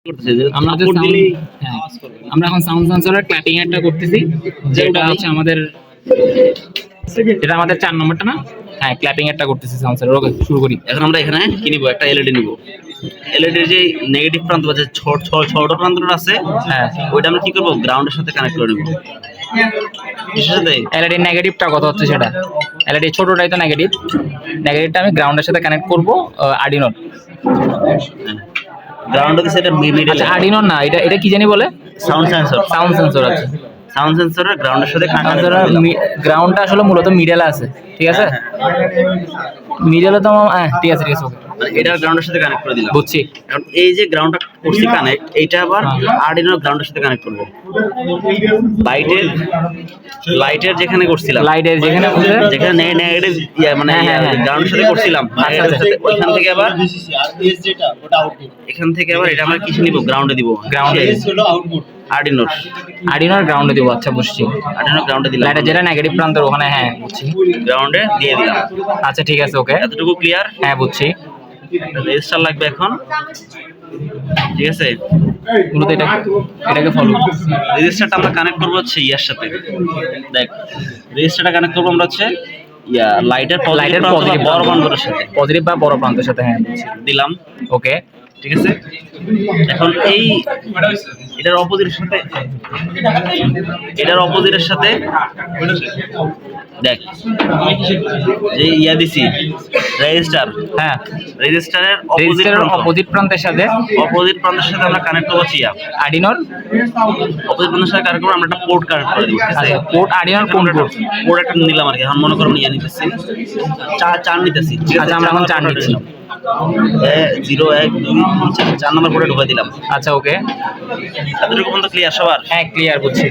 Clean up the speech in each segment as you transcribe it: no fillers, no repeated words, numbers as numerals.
আমরা যে হ্যাঁ আমরা এখন সাউন্ড সেন্সরের ক্ল্যাপিং একটা করতেছি, যেটা হচ্ছে আমাদের এটা আমাদের 4 নম্বরটা না? হ্যাঁ, ক্ল্যাপিং একটা করতেছি সাউন্ড সেন্সর। ওকে, শুরু করি। এখন আমরা এখানে কি নিব? একটা এলইডি নিব। এলইডির যে নেগেটিভ প্রান্ত আছে, ছোট প্রান্তটা আছে, হ্যাঁ, ওইটা আমরা কি করব? গ্রাউন্ডের সাথে কানেক্ট করে নেব। কিসের সাথে? এলইডি নেগেটিভটা কত হচ্ছে সেটা? এলইডি ছোটটাই তো নেগেটিভ। নেগেটিভটা আমি গ্রাউন্ডের সাথে কানেক্ট করব আর্ডিনোর। গ্রাউন্ডে দিছে এটা মিডল। আচ্ছা, আর্ডিনোর না, এটা কি জানি বলে? Sound sensor. সাউন্ড সেন্সর আছে। সাউন্ড সেন্সরের গ্রাউন্ডের সাথে কানেক্ট। গ্রাউন্ডটা আসলে মূলত মিডলে আছে, ঠিক আছে? মিডলে তো ঠিক আছে, ঠিক আছে, ওকে। এটা গ্রাউন্ডের সাথে কানেক্ট করে দিলাম। বুঝছি। এখন এই যে গ্রাউন্ডটা করছি কানেক্ট, এইটা আবার আর্ডিনোর গ্রাউন্ডের সাথে কানেক্ট করব। লাইটের যেখানে করছিলাম, লাইটের যেখানে নেগেটিভ মানে গ্রাউন্ডের সাথে করছিলাম, ওইখান থেকে আবার এখান থেকে আবার এটা আমরা কিসে নিব? গ্রাউন্ডে দিব। গ্রাউন্ডে হলো আউটপুট আর্ডিনোর গ্রাউন্ডে দিব। আচ্ছা, বুঝছি। আর্ডিনোর গ্রাউন্ডে দিলাম। লাইটের যেটা নেগেটিভ প্রান্তের ওখানে, হ্যাঁ বুঝছি, গ্রাউন্ডে দিয়ে দিলাম। আচ্ছা, ঠিক আছে, ওকে। এতটুকু ক্লিয়ার? হ্যাঁ, বুঝছি। রেজিস্টার লাগবে এখন, ঠিক আছে? মূলত এটাকে ফলো। রেজিস্টারটা আমরা কানেক্ট করব হচ্ছে ইয়ার সাথে। দেখ, রেজিস্টারটা কানেক্ট করব আমরা হচ্ছে লাইটের পজিটিভ বড় প্রান্তের সাথে, পজিটিভ বা বড় প্রান্তের সাথে, হ্যাঁ দিলাম। ওকে, ঠিক আছে। এখন এটার অপোজিটের সাথে দেখ, যে দিছি রেজিস্টার, হ্যাঁ, রেজিস্টারের অপোজিট প্রান্তের সাথে আমরা কানেক্ট করব আর্ডিনোর অপোজিট প্রান্তের সাথে কানেক্ট করব। আমরা একটা পোর্ট কানেক্ট করে দেব। আচ্ছা, পোর্ট আর্ডিনোর কোন পোর্ট একটা নিলাম আর কি। এখন মনে করো নিতেছি 4 নিতেছি। আচ্ছা, আমরা এখন 4 নিচ্ছি। 0 1 2 3 4 নম্বর পোর্টে ঢুকাই দিলাম। আচ্ছা, ওকে। এতটুকু পর্যন্ত ক্লিয়ার সবার? হ্যাঁ, ক্লিয়ার, বুঝছি।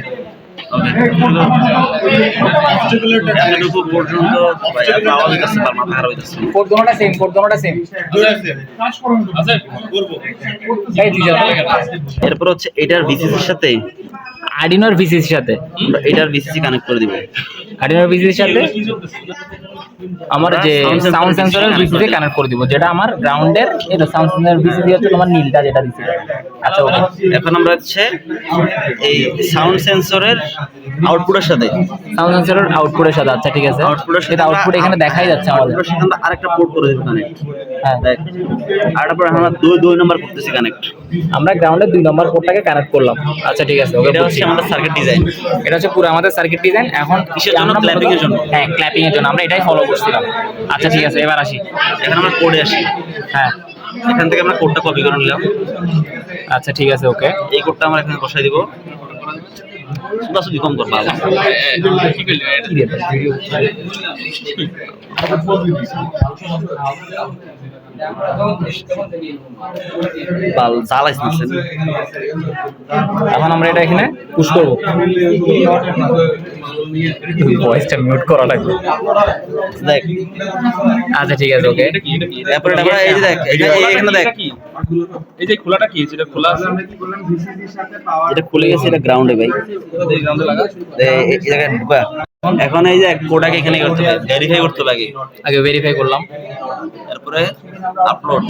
এতটুকু পর্যন্ত আওয়াজ হইতেছে, মাথা খারাপ হইতেছে। পোর্ট দোনোটা সেম। এরপর হচ্ছে এটার ভিসিসির সাথে আর্ডিনোর ভিসিসির সাথে এটার ভিসিসি কানেক্ট করে দিব। আর্ডিনোর ভিসিসির সাথে আমার যে সাউন্ড সেন্সরের ভিসিসি কানেক্ট করে দিব, যেটা আমার গ্রাউন্ডের। এটা সাউন্ড সেন্সরের ভিসিসি হচ্ছে তোমার নীলটা যেটা দিছি। আচ্ছা, ওকে। এখন আমরা হচ্ছে এই সাউন্ড সেন্সরের আউটপুটের সাথে আচ্ছা, ঠিক আছে। এটা আউটপুট এখানে দেখাই যাচ্ছে আমাদের। আমরা আরেকটা পোর্ট করে দেব কানেক্ট। হ্যাঁ, আরেকটা পর আমরা 2 নম্বর করতেছি কানেক্ট। আমরা গ্রাউন্ডের 2 নম্বর পোর্টটাকে কানেক্ট করলাম। আচ্ছা, ঠিক আছে, ওকে। এটা হচ্ছে আমাদের সার্কিট ডিজাইন। এটা হচ্ছে পুরো আমাদের সার্কিট ডিজাইন। এখন কিসের জন্য? ক্ল্যাপিং এর জন্য। হ্যাঁ, ক্ল্যাপিং এর জন্য আমরা এটাই ফলো করছিলাম। আচ্ছা, ঠিক আছে, এবার আসি। এখন আমরা কোডে আসি। হ্যাঁ, এখান থেকে আমরা কোডটা কপি করে নিলাম। আচ্ছা, ঠিক আছে, ওকে। এই কোডটা আমরা এখানে বসাই দিব। সুদাসুদি কম করবা। এখন আমরা এটা এখানে পুশ করব। ভয়েসটা মিউট করা লাগবে। দেখ, আচ্ছা, ঠিক আছে, ওকে। তারপরে আমরা এই যে দেখ, এখানে দেখ, এই যে খোলাটা কি? যেটা খোলা আছে, এটা খুলে গেছে। এটা গ্রাউন্ডে ভাই, এই গ্রাউন্ডে লাগা। এই জায়গায় ঢুকা। এখন এই যে কোডটাকে এখানে করতে হবে, ভেরিফাই করতে হবে। আগে ভেরিফাই করলাম, তারপরে আপলোড।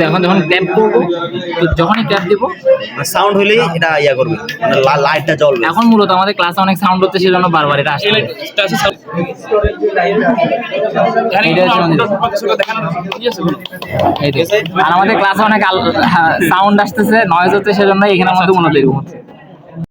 এখন যখন ট্যাপ করবো, যখনই ট্যাপ দিব সাউন্ড হইলেই এটা করবে, মানে লাইটটা জ্বলবে। এখন মূলত আমাদের ক্লাসে অনেক সাউন্ড হচ্ছে, সেজন্য বারবার এটা আসছে। আর আমাদের ক্লাসে অনেক সাউন্ড আসতেছে, নয়েজ হচ্ছে, সেজন্য এখানে আমাদের মূলত এরকম হচ্ছে।